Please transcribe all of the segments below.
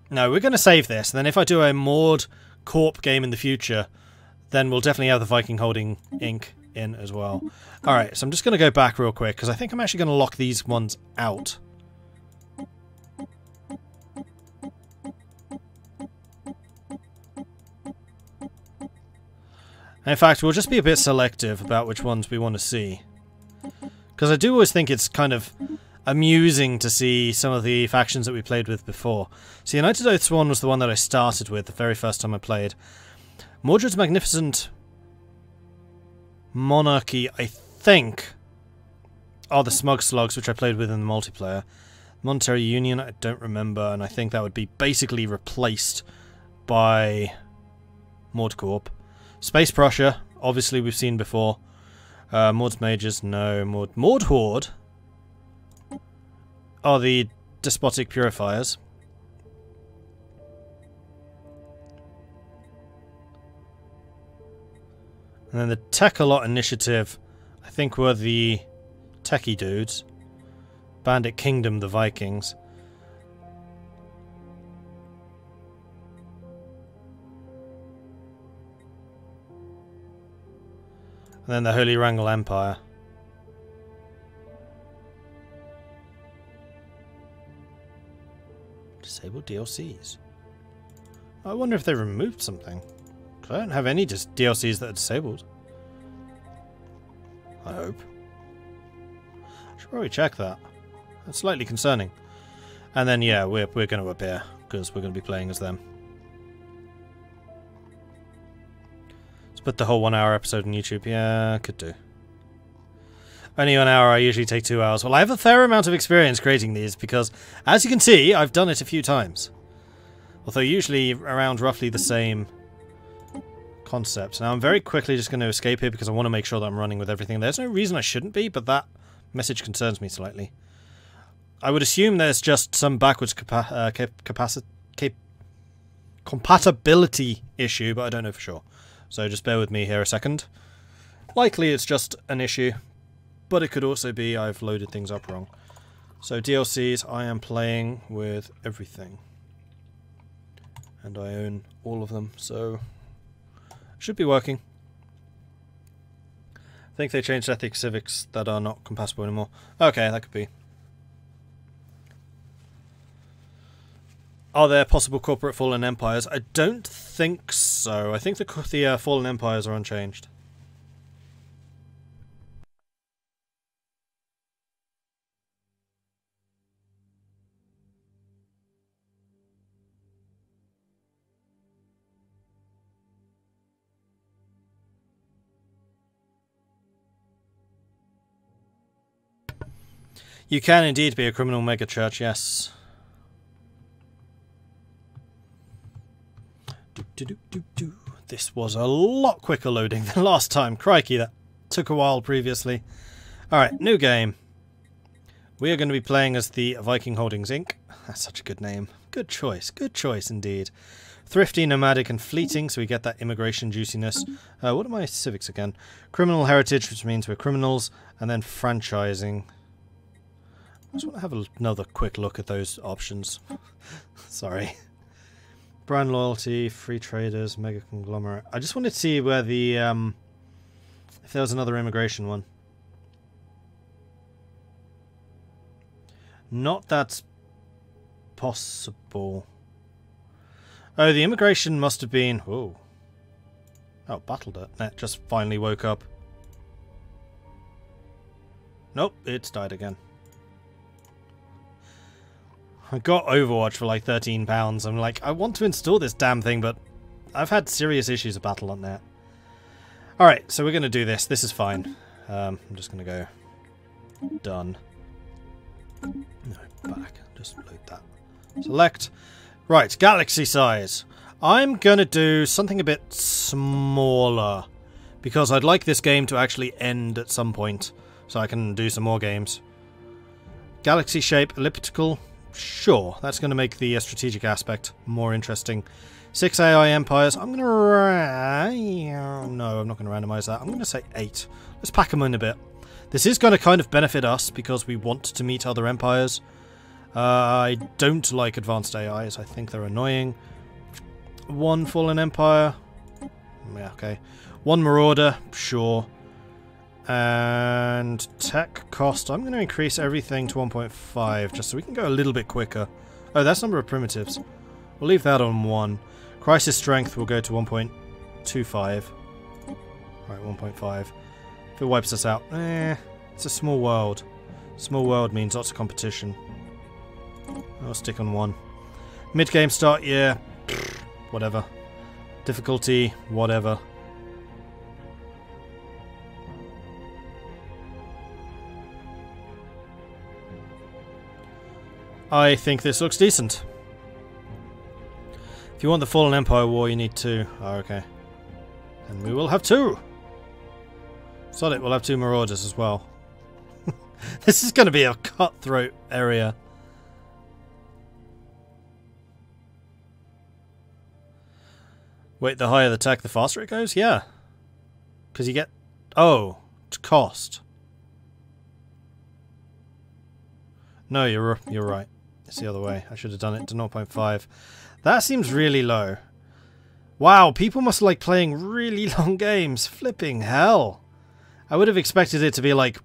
No, we're going to save this. And then if I do a MegaCorp game in the future, then we'll definitely have the Viking Holding Inc. in as well. Alright, so I'm just going to go back real quick, because I think I'm actually going to lock these ones out. In fact, we'll just be a bit selective about which ones we want to see. Because I do always think it's kind of amusing to see some of the factions that we played with before. So United Oaths one was the one that I started with the very first time I played. Mordred's Magnificent Monarchy, I think, are the Smug Slugs, which I played with in the multiplayer. Monetary Union, I don't remember, and I think that would be basically replaced by MegaCorp. Space Prussia, obviously we've seen before. Mord's Mages, no. Mord Horde are the Despotic Purifiers. And then the Tech-a-Lot Initiative, I think, were the techie dudes. Bandit Kingdom, the Vikings. And then the Holy Wrangle Empire. Disable DLCs. I wonder if they removed something. I don't have any DLCs that are disabled. I hope. I should probably check that. That's slightly concerning. And then, yeah, we're going to appear, because we're going to be playing as them. Let's put the whole 1 hour episode on YouTube. Yeah, could do. Only 1 hour, I usually take 2 hours. Well, I have a fair amount of experience creating these, because, as you can see, I've done it a few times. Although usually around roughly the same concepts. Now I'm very quickly just going to escape here because I want to make sure that I'm running with everything. There's no reason I shouldn't be, but that message concerns me slightly. I would assume there's just some backwards compatibility issue, but I don't know for sure. So just bear with me here a second. Likely it's just an issue, but it could also be I've loaded things up wrong. So DLCs, I am playing with everything. And I own all of them, so should be working. I think they changed ethnic civics that are not compatible anymore. Okay, that could be. Are there possible corporate fallen empires? I don't think so. I think the fallen empires are unchanged. You can indeed be a criminal megachurch, yes. This was a lot quicker loading than last time. Crikey, that took a while previously. Alright, new game. We are going to be playing as the Viking Holdings Inc. That's such a good name. Good choice indeed. Thrifty, nomadic and fleeting, so we get that immigration juiciness. What are my civics again? Criminal heritage, which means we're criminals, and then franchising. I just want to have another quick look at those options. Sorry. Brand loyalty, free traders, mega conglomerate. I just wanted to see where the if there was another immigration one. Not that's possible. Oh, the immigration must have been. Whoa. Oh, Battle.net just finally woke up. Nope, it's died again. I got Overwatch for like £13. I'm like, I want to install this damn thing, but I've had serious issues with Battle.net. Alright, so we're going to do this. This is fine. I'm just going to go done. No, back. Just load that. Select. Right, galaxy size. I'm going to do something a bit smaller because I'd like this game to actually end at some point so I can do some more games. Galaxy shape, elliptical. Sure, that's going to make the strategic aspect more interesting. 6 AI empires. I'm going to... No, I'm not going to randomize that. I'm going to say 8. Let's pack them in a bit. This is going to kind of benefit us because we want to meet other empires. I don't like advanced AIs. I think they're annoying. 1 Fallen Empire. Yeah, okay. 1 Marauder, sure. And tech cost, I'm going to increase everything to 1.5 just so we can go a little bit quicker. Oh, that's number of primitives. We'll leave that on 1. Crisis strength will go to 1.25. Right, 1.5. If it wipes us out, it's a small world. Small world means lots of competition. I'll stick on 1. Mid-game start, yeah. Whatever. Difficulty, whatever. I think this looks decent. If you want the Fallen Empire War, you need 2. Oh, okay. And we will have 2! Solid, we'll have 2 Marauders as well. This is going to be a cutthroat area. Wait, the higher the tech, the faster it goes? Yeah. Because you get... Oh, it's cost. No, you're right. It's the other way. I should have done it to 0.5. That seems really low. Wow, people must like playing really long games. Flipping hell. I would have expected it to be like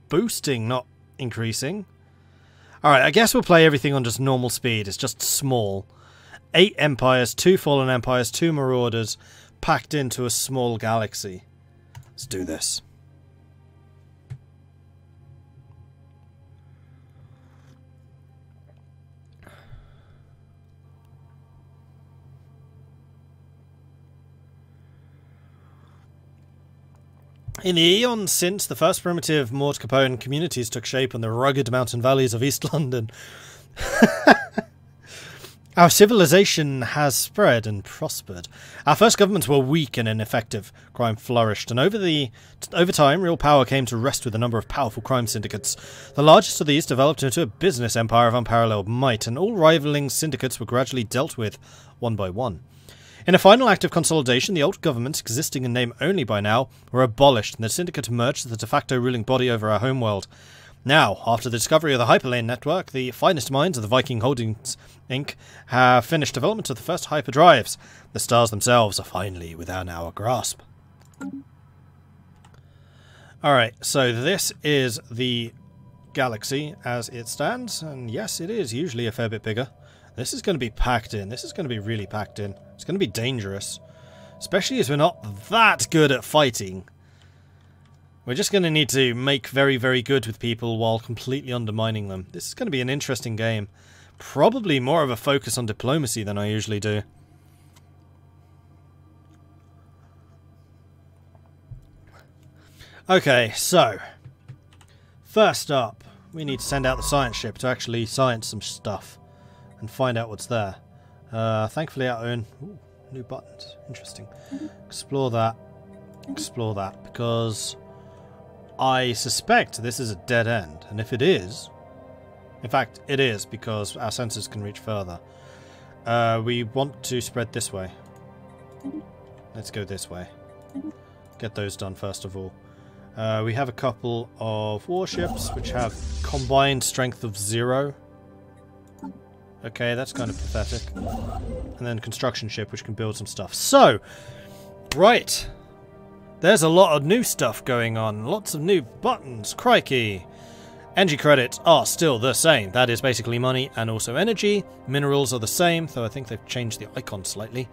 boosting, not increasing. Alright, I guess we'll play everything on just normal speed. It's just small. 8 empires, 2 fallen empires, 2 marauders, packed into a small galaxy. Let's do this. In the eons since the first primitive Mordred communities took shape on the rugged mountain valleys of East London, our civilization has spread and prospered. Our first governments were weak and ineffective. Crime flourished, and over time, real power came to rest with a number of powerful crime syndicates. The largest of these developed into a business empire of unparalleled might, and all rivaling syndicates were gradually dealt with, one by one. In a final act of consolidation, the old governments, existing in name only by now, were abolished, and the syndicate emerged as the de facto ruling body over our homeworld. Now, after the discovery of the Hyperlane network, the finest minds of the Viking Holdings, Inc. have finished development of the first hyperdrives. The stars themselves are finally within our grasp. Alright, so this is the galaxy as it stands, and yes, it is usually a fair bit bigger. This is going to be packed in. This is going to be really packed in. It's going to be dangerous. Especially as we're not that good at fighting. We're just going to need to make very, very good with people while completely undermining them. This is going to be an interesting game. Probably more of a focus on diplomacy than I usually do. Okay, so first up, we need to send out the science ship to actually science some stuff and find out what's there. Thankfully our own... Ooh, new buttons. Interesting. Explore that, because I suspect this is a dead end, and if it is... In fact, it is, because our sensors can reach further. We want to spread this way. Let's go this way. Get those done first of all. We have a couple of warships which have combined strength of 0. Okay, that's kind of pathetic. And then construction ship which can build some stuff. So, right. There's a lot of new stuff going on. Lots of new buttons. Crikey. Energy credits are still the same. That is basically money and also energy. Minerals are the same, though I think they've changed the icon slightly.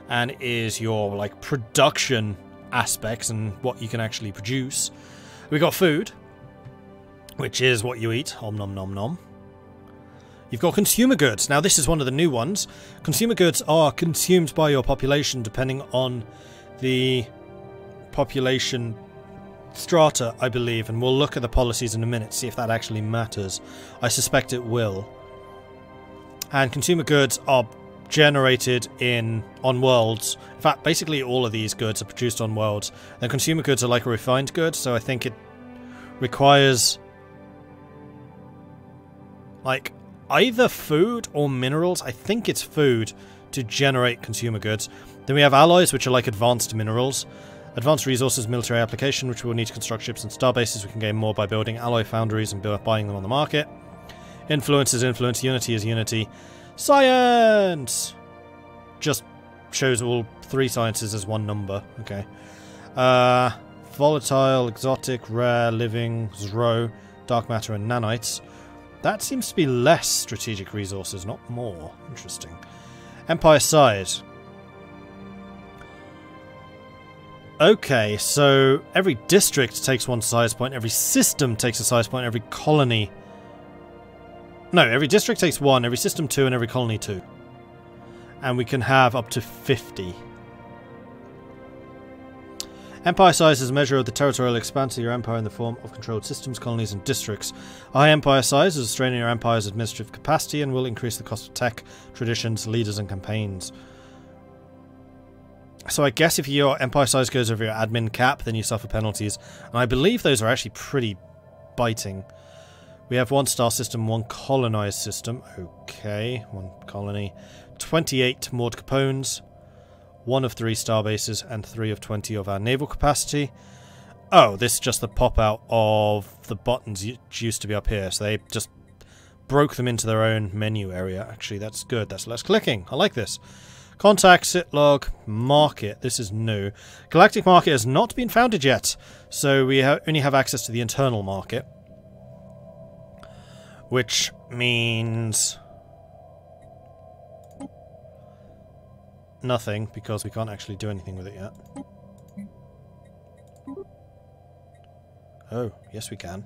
And is your like production aspects and what you can actually produce. We've got food, which is what you eat. Om nom nom nom. You've got consumer goods. Now this is one of the new ones. Consumer goods are consumed by your population depending on the population strata, I believe, and we'll look at the policies in a minute, see if that actually matters. I suspect it will. And consumer goods are generated on worlds. In fact, basically all of these goods are produced on worlds. And consumer goods are like a refined good, so I think it requires like either food or minerals. I think it's food to generate consumer goods. Then we have alloys, which are like advanced minerals. Advanced resources, military application, which we will need to construct ships and star bases. We can gain more by building alloy foundries and buying them on the market. Influence is influence. Unity is unity. Science! Just shows all 3 sciences as one number. Okay. Volatile, exotic, rare, living, Zro, dark matter, and nanites. That seems to be less strategic resources, not more. Interesting. Empire side. Okay, so every district takes 1 size point, every system takes a size point, every colony... No, every district takes 1, every system 2, and every colony 2. And we can have up to 50. Empire size is a measure of the territorial expanse of your empire in the form of controlled systems, colonies, and districts. A high empire size is a strain in your empire's administrative capacity and will increase the cost of tech, traditions, leaders, and campaigns. So I guess if your empire size goes over your admin cap, then you suffer penalties. And I believe those are actually pretty biting. We have 1 star system, 1 colonized system. Okay, 1 colony. 28 moored capones. 1 of 3 star bases and 3 of 20 of our naval capacity. Oh, this is just the pop out of the buttons used to be up here. So they just broke them into their own menu area. Actually, that's good. That's less clicking. I like this. Contact, sit log, market. This is new. Galactic market has not been founded yet. So we only have access to the internal market. Which means... nothing, because we can't actually do anything with it yet. Oh, yes we can.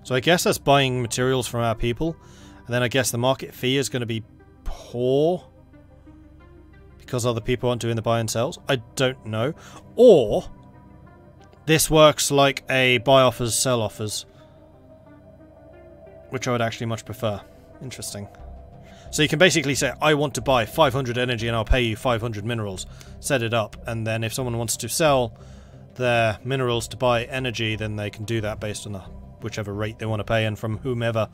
So I guess that's buying materials from our people. And then I guess the market fee is going to be poor. Because other people aren't doing the buy and sells. I don't know. Or this works like a buy offers, sell offers. Which I would actually much prefer. Interesting. So you can basically say, I want to buy 500 energy and I'll pay you 500 minerals. Set it up, and then if someone wants to sell their minerals to buy energy, then they can do that based on whichever rate they want to pay and from whomever.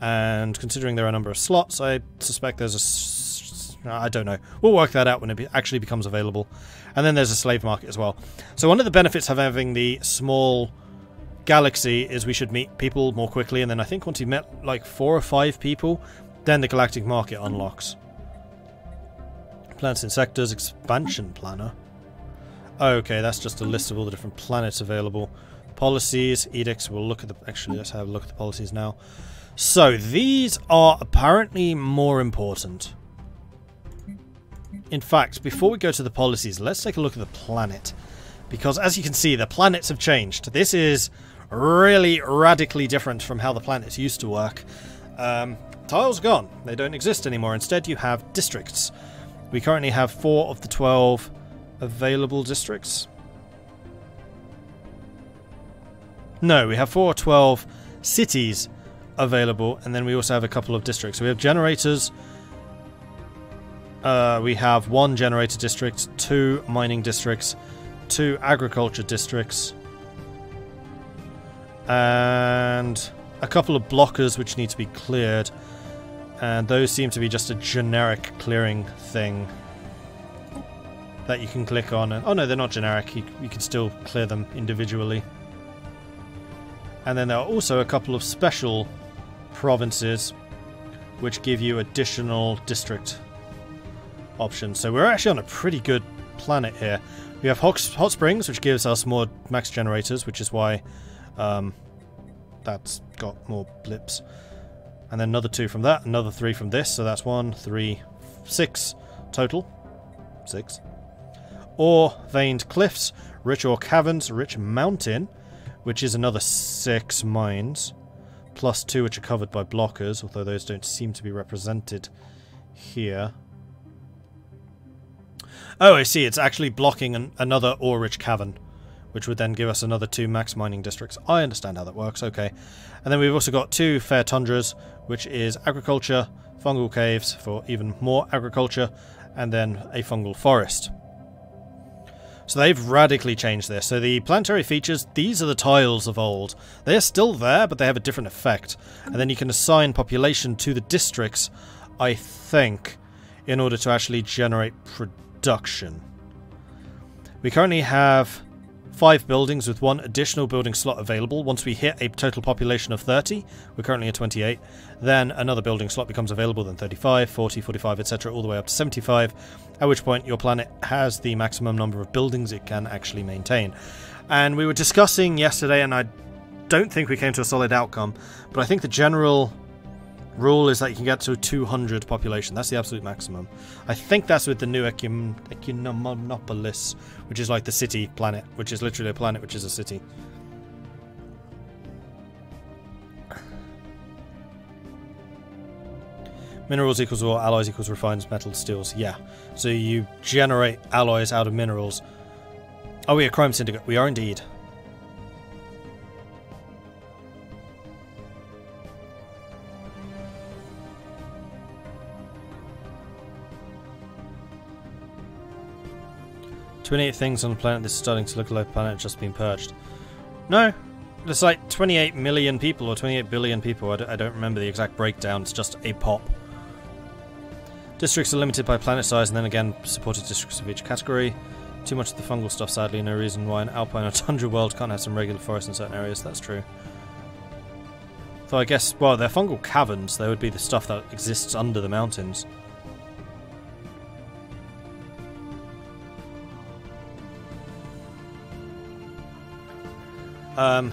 And considering there are a number of slots, I suspect there's I don't know. We'll work that out when it actually becomes available. And then there's a slave market as well. So one of the benefits of having the small galaxy is we should meet people more quickly, and then I think once you've met like 4 or 5 people, then the galactic market unlocks. Planets and sectors, expansion planner. Okay, that's just a list of all the different planets available. Policies, edicts, we'll look at the... Actually, let's have a look at the policies now. So, these are apparently more important. In fact, before we go to the policies, let's take a look at the planet. Because as you can see, the planets have changed. This is really radically different from how the planets used to work. Tiles gone. They don't exist anymore. Instead, you have districts. We currently have 4 of the 12 available districts. No, we have 4 or 12 cities available, and then we also have a couple of districts. So we have generators. We have 1 generator district, 2 mining districts, 2 agriculture districts, and a couple of blockers which need to be cleared. And those seem to be just a generic clearing thing that you can click on. And, oh no, they're not generic. You can still clear them individually. And then there are also a couple of special provinces which give you additional district options. So we're actually on a pretty good planet here. We have hot springs, which gives us more max generators, which is why that's got more blips. And then another 2 from that, another 3 from this, so that's 1, 3, 6 total. 6. Ore, veined cliffs, rich ore caverns, rich mountain, which is another 6 mines, plus 2 which are covered by blockers, although those don't seem to be represented here. Oh, I see, it's actually blocking another ore-rich cavern, which would then give us another 2 max mining districts. I understand how that works, okay. And then we've also got 2 fair tundras, which is agriculture, fungal caves for even more agriculture, and then a fungal forest. So they've radically changed this. So the planetary features, these are the tiles of old. They are still there, but they have a different effect. And then you can assign population to the districts, I think, in order to actually generate production. We currently have 5 buildings with 1 additional building slot available. Once we hit a total population of 30, we're currently at 28, then another building slot becomes available, then 35, 40, 45, etc., all the way up to 75, at which point your planet has the maximum number of buildings it can actually maintain. And we were discussing yesterday, and I don't think we came to a solid outcome, but I think the general rule is that you can get to 200 population. That's the absolute maximum. I think that's with the new Ecumenopolis, which is like the city planet, which is literally a planet which is a city. Minerals equals ore, alloys equals refined metals, steels. Yeah. So you generate alloys out of minerals. Are we a crime syndicate? We are indeed. "28 things on the planet. This is starting to look like a planet just been purged." No, there's like 28 million people or 28 billion people. I don't remember the exact breakdown. It's just a pop. Districts are limited by planet size, and then again supported districts of each category. Too much of the fungal stuff, sadly. No reason why an alpine or tundra world can't have some regular forest in certain areas. That's true. Though I guess, well, they're fungal caverns. There would be the stuff that exists under the mountains.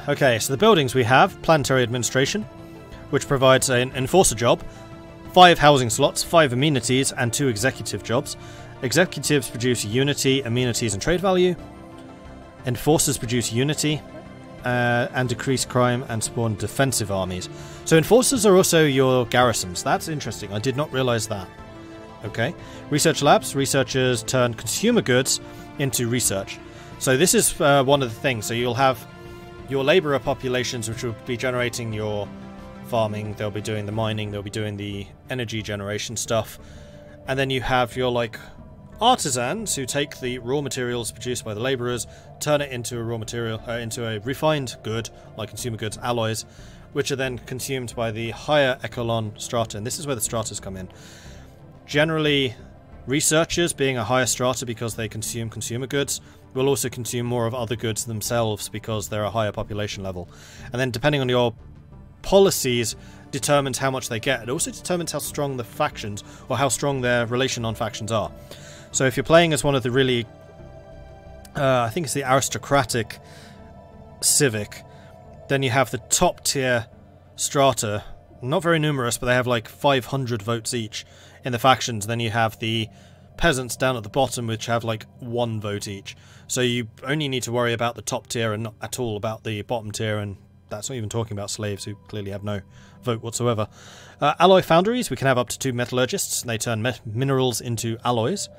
Okay, so the buildings we have: planetary administration, which provides an enforcer job, 5 housing slots, 5 amenities, and 2 executive jobs. Executives produce unity, amenities, and trade value. Enforcers produce unity and decrease crime and spawn defensive armies. So enforcers are also your garrisons. That's interesting. I did not realize that. Okay. Research labs. Researchers turn consumer goods into research. So this is one of the things. So you'll have your labourer populations, which will be generating your farming. They'll be doing the mining. They'll be doing the energy generation stuff. And then you have your, like, artisans who take the raw materials produced by the labourers, turn it into a raw material, into a refined good, like consumer goods, alloys, which are then consumed by the higher echelon strata. And this is where the stratas come in. Generally, researchers, being a higher strata because they consume consumer goods, will also consume more of other goods themselves because they're a higher population level. And then depending on your policies determines how much they get. It also determines how strong the factions, or how strong their relation on factions are. So if you're playing as one of the really, I think it's the aristocratic civic, then you have the top tier strata, not very numerous, but they have like 500 votes each in the factions. Then you have the peasants down at the bottom, which have like 1 vote each. So you only need to worry about the top tier and not at all about the bottom tier, and that's not even talking about slaves who clearly have no vote whatsoever. Alloy foundries, we can have up to 2 metallurgists, and they turn minerals into alloys.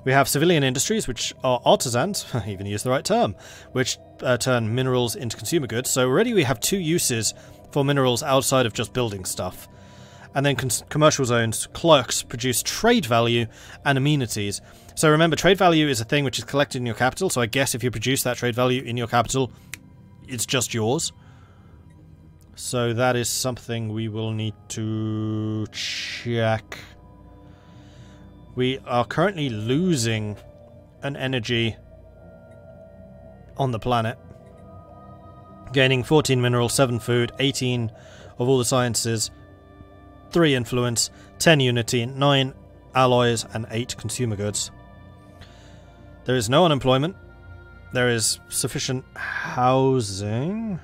We have civilian industries, which are artisans, I even use the right term, which turn minerals into consumer goods. So already we have 2 uses for minerals outside of just building stuff. And then commercial zones, clerks produce trade value and amenities. So remember, trade value is a thing which is collected in your capital, so I guess if you produce that trade value in your capital, it's just yours. So that is something we will need to check. We are currently losing an energy on the planet. Gaining 14 minerals, 7 food, 18 of all the sciences, 3 influence, 10 unity, 9 alloys, and 8 consumer goods. There is no unemployment. There is sufficient housing.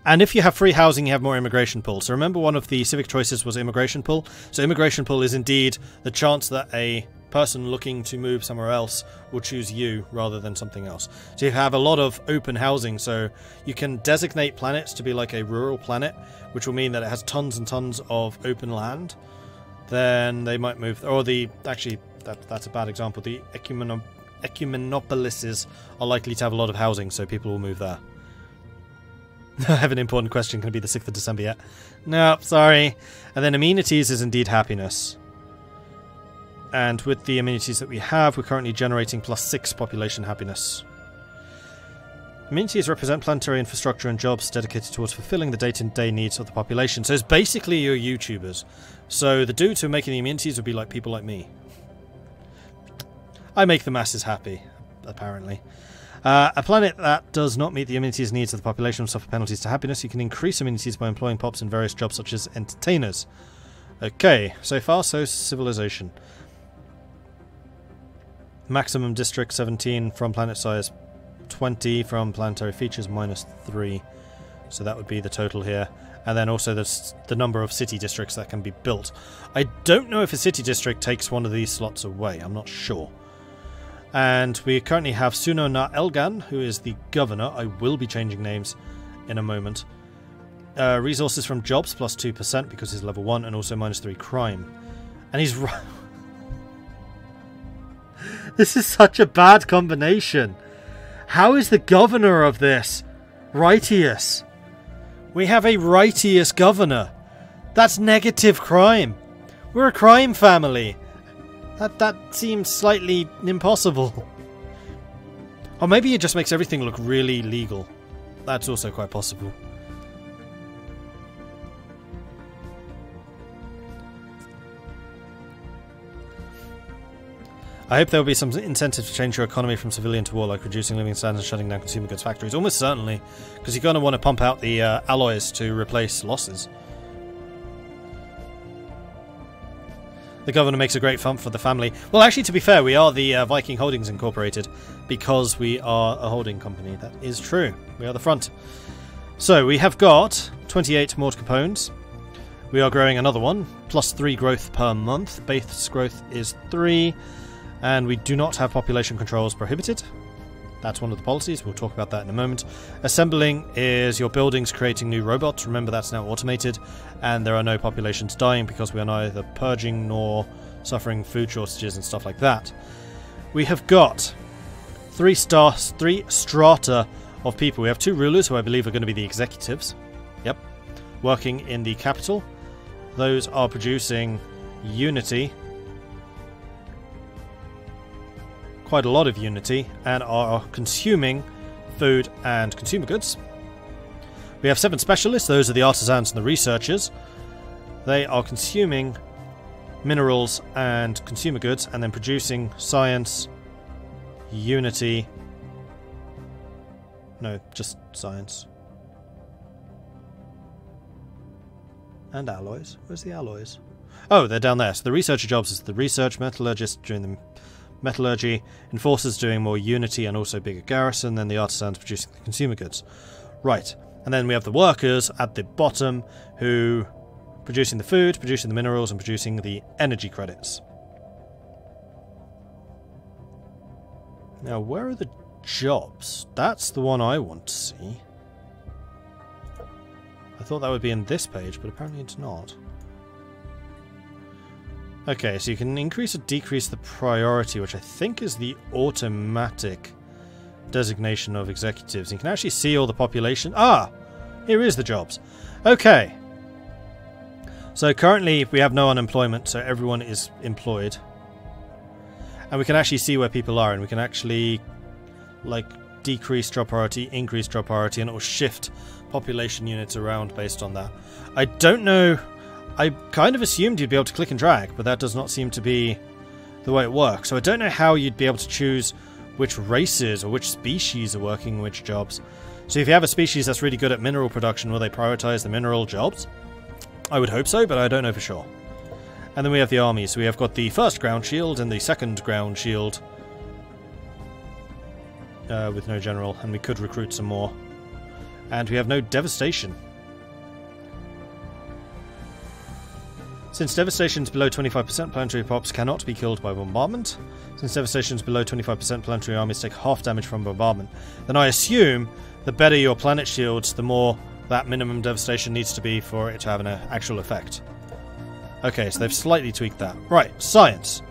And if you have free housing, you have more immigration pull. So remember, one of the civic choices was immigration pull. So immigration pull is indeed the chance that a person looking to move somewhere else will choose you rather than something else. So you have a lot of open housing. So you can designate planets to be like a rural planet, which will mean that it has tons and tons of open land. Then they might move. Or actually, that's a bad example. The Ecumenopolises are likely to have a lot of housing, so people will move there. I have an important question. Can it be the 6th of December yet? No, sorry. And then amenities is indeed happiness. And with the amenities that we have, we're currently generating +6 population happiness. Amenities represent planetary infrastructure and jobs dedicated towards fulfilling the day-to-day needs of the population. So it's basically your YouTubers. So the dudes who are making the amenities would be like people like me. I make the masses happy, apparently. A planet that does not meet the amenities needs of the population will suffer penalties to happiness. You can increase amenities by employing pops in various jobs such as entertainers. Okay, so far so civilization. Maximum district 17 from planet size, 20 from planetary features, -3. So that would be the total here. And then also the number of city districts that can be built. I don't know if a city district takes one of these slots away. I'm not sure. And we currently have Suno Na Elgan, who is the governor. I will be changing names in a moment. Resources from jobs plus 2% because he's level 1, and also -3 crime. And he's right. This is such a bad combination. How is the governor of this righteous? We have a righteous governor. That's negative crime. We're a crime family. That seems slightly impossible. Or maybe it just makes everything look really legal. That's also quite possible. I hope there will be some incentive to change your economy from civilian to war, like reducing living standards and shutting down consumer goods factories. Almost certainly, because you're going to want to pump out the alloys to replace losses. The governor makes a great fund for the family. Well, actually, to be fair, we are the Viking Holdings Incorporated because we are a holding company. That is true. We are the front. So we have got 28 more Capones. We are growing another one, +3 growth per month. Base growth is 3. And we do not have population controls prohibited. That's one of the policies. We'll talk about that in a moment. Assembling is your buildings creating new robots. Remember, that's now automated. And there are no populations dying because we are neither purging nor suffering food shortages and stuff like that. We have got 3 strata of people. We have 2 rulers who I believe are going to be the executives. Yep. Working in the capital. Those are producing unity. Quite a lot of unity, and are consuming food and consumer goods. We have 7 specialists. Those are the artisans and the researchers. They are consuming minerals and consumer goods and then producing science, unity. No, just science. And alloys. Where's the alloys? Oh, they're down there. So the researcher jobs is the research, metallurgist doing the metallurgy, enforcers doing more unity and also bigger garrison, then the artisans producing the consumer goods. Right, and then we have the workers at the bottom who producing the food, producing the minerals, and producing the energy credits. Now, where are the jobs? That's the one I want to see. I thought that would be in this page, but apparently it's not. Okay, so you can increase or decrease the priority, which I think is the automatic designation of executives. You can actually see all the population. Ah! Here is the jobs. Okay. So currently we have no unemployment, so everyone is employed. And we can actually see where people are, and we can actually, like, decrease job priority, increase job priority, and it will shift population units around based on that. I don't know. I kind of assumed you'd be able to click and drag, but that does not seem to be the way it works. So I don't know how you'd be able to choose which races or which species are working which jobs. So if you have a species that's really good at mineral production, will they prioritize the mineral jobs? I would hope so, but I don't know for sure. And then we have the armies. So we have got the first ground shield and the second ground shield with no general, and we could recruit some more. And we have no devastation. Since devastation is below 25%, planetary pops cannot be killed by bombardment. Since devastation is below 25%, planetary armies take half damage from bombardment. Then I assume the better your planet shields, the more that minimum devastation needs to be for it to have an actual effect. Okay, so they've slightly tweaked that. Right, science.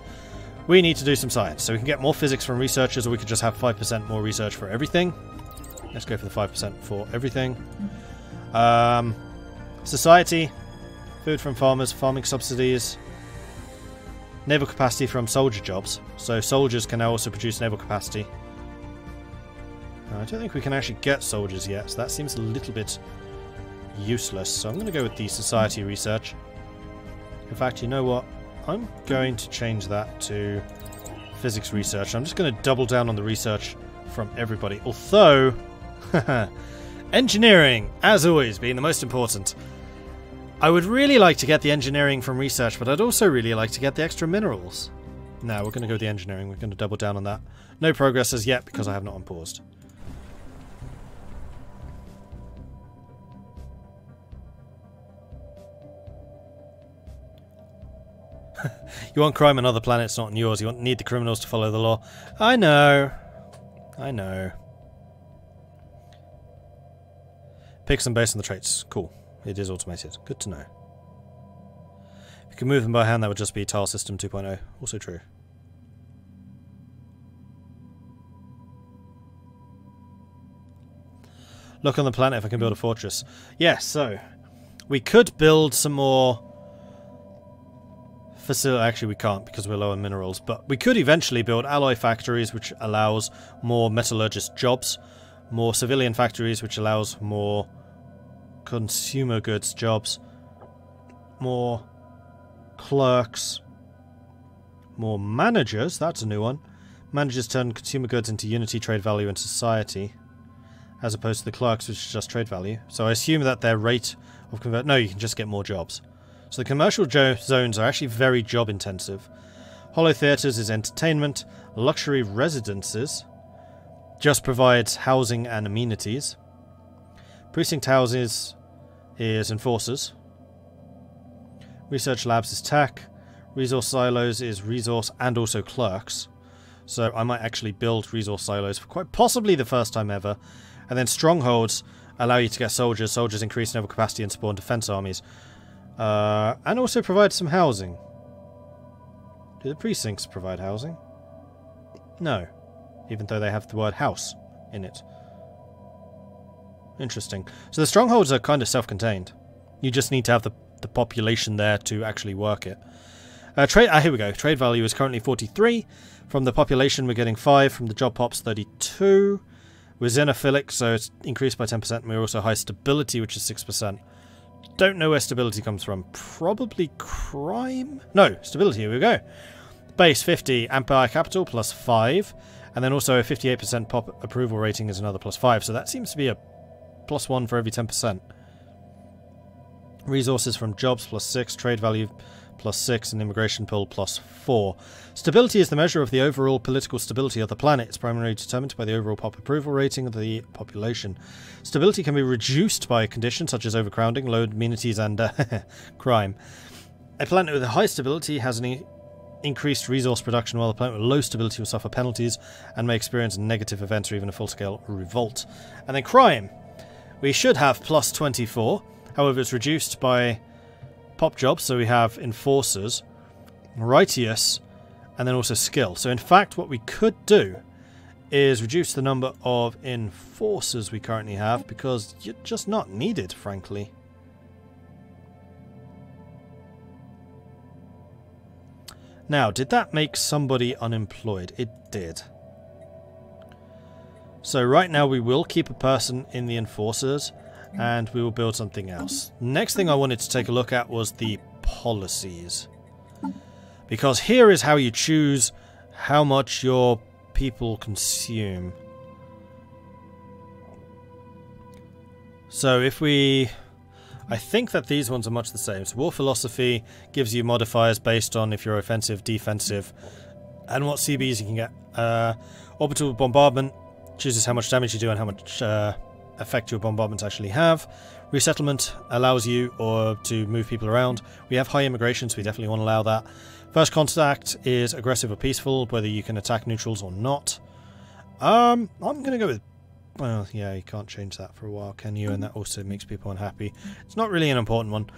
We need to do some science. So we can get more physics from researchers, or we could just have 5% more research for everything. Let's go for the 5% for everything. Society. Food from farmers, farming subsidies, naval capacity from soldier jobs. So soldiers can now also produce naval capacity. I don't think we can actually get soldiers yet, so that seems a little bit useless. So I'm going to go with the society research. In fact, you know what? I'm going to change that to physics research. I'm just going to double down on the research from everybody. Although, engineering, as always, being the most important. I would really like to get the engineering from research, but I'd also really like to get the extra minerals. No, we're going to go with the engineering. We're going to double down on that. No progress as yet because I have not unpaused. You want crime on other planets, not on yours. You need the criminals to follow the law. I know. I know. Pick some based on the traits. Cool. It is automated. Good to know. If you can move them by hand, that would just be tile system 2.0. Also true. Look on the planet if I can build a fortress. Yes, so we could build some more facility. Actually, we can't because we're low on minerals, but we could eventually build alloy factories, which allows more metallurgist jobs, more civilian factories, which allows more consumer goods jobs, more clerks, more managers. That's a new one. Managers turn consumer goods into unity, trade value, and society, as opposed to the clerks, which is just trade value. So I assume that their rate of convert... No, you can just get more jobs. So the commercial zones are actually very job intensive. Hollow theatres is entertainment. Luxury residences just provides housing and amenities. Precinct houses is enforcers. Research labs is tech. Resource silos is resource and also clerks. So I might actually build resource silos for quite possibly the first time ever. And then strongholds allow you to get soldiers. Soldiers increase naval capacity and spawn defense armies. And also provide some housing. Do the precincts provide housing? No. Even though they have the word house in it. Interesting. So the strongholds are kind of self-contained. You just need to have the population there to actually work it. Here we go. Trade value is currently 43. From the population we're getting 5. From the job pops 32. We're xenophilic, so it's increased by 10%. And we're also high stability, which is 6%. Don't know where stability comes from. Probably crime? No, stability, here we go. Base 50, Empire Capital plus 5. And then also a 58% pop approval rating is another plus 5. So that seems to be a plus 1 for every 10%. Resources from jobs plus 6, trade value plus 6, and immigration pool plus 4. Stability is the measure of the overall political stability of the planet. It's primarily determined by the overall pop approval rating of the population. Stability can be reduced by conditions such as overcrowding, low amenities, and crime. A planet with a high stability has an increased resource production, while a planet with low stability will suffer penalties and may experience negative events or even a full-scale revolt. And then crime. We should have plus 24. However, it's reduced by pop jobs, so we have enforcers, righteous, and then also skill. So in fact, what we could do is reduce the number of enforcers we currently have, because you're just not needed, frankly. Now, did that make somebody unemployed? It did. So right now we will keep a person in the enforcers, and we will build something else. Next thing I wanted to take a look at was the policies. Because here is how you choose how much your people consume. So if we... I think that these ones are much the same. So war philosophy gives you modifiers based on if you're offensive, defensive, and what CBs you can get. Orbital bombardment chooses how much damage you do and how much effect your bombardments actually have. Resettlement allows you to move people around. We have high immigration, so we definitely want to allow that. First contact is aggressive or peaceful, whether you can attack neutrals or not. I'm going to go with... Well, yeah, you can't change that for a while, can you? And that also makes people unhappy. It's not really an important one.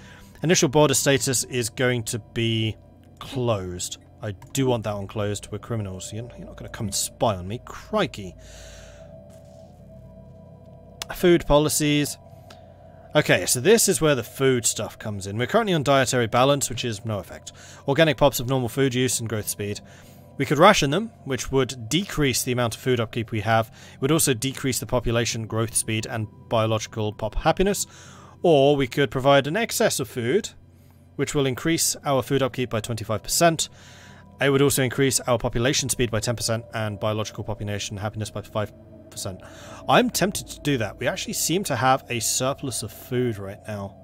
Initial border status is going to be closed. I do want that one closed. We're criminals. You're not going to come and spy on me. Crikey. Food policies. Okay, so this is where the food stuff comes in. We're currently on dietary balance, which is no effect. Organic pops of normal food use and growth speed. We could ration them, which would decrease the amount of food upkeep we have. It would also decrease the population growth speed and biological pop happiness. Or we could provide an excess of food, which will increase our food upkeep by 25%. It would also increase our population speed by 10% and biological population happiness by 5%. I'm tempted to do that. We actually seem to have a surplus of food right now.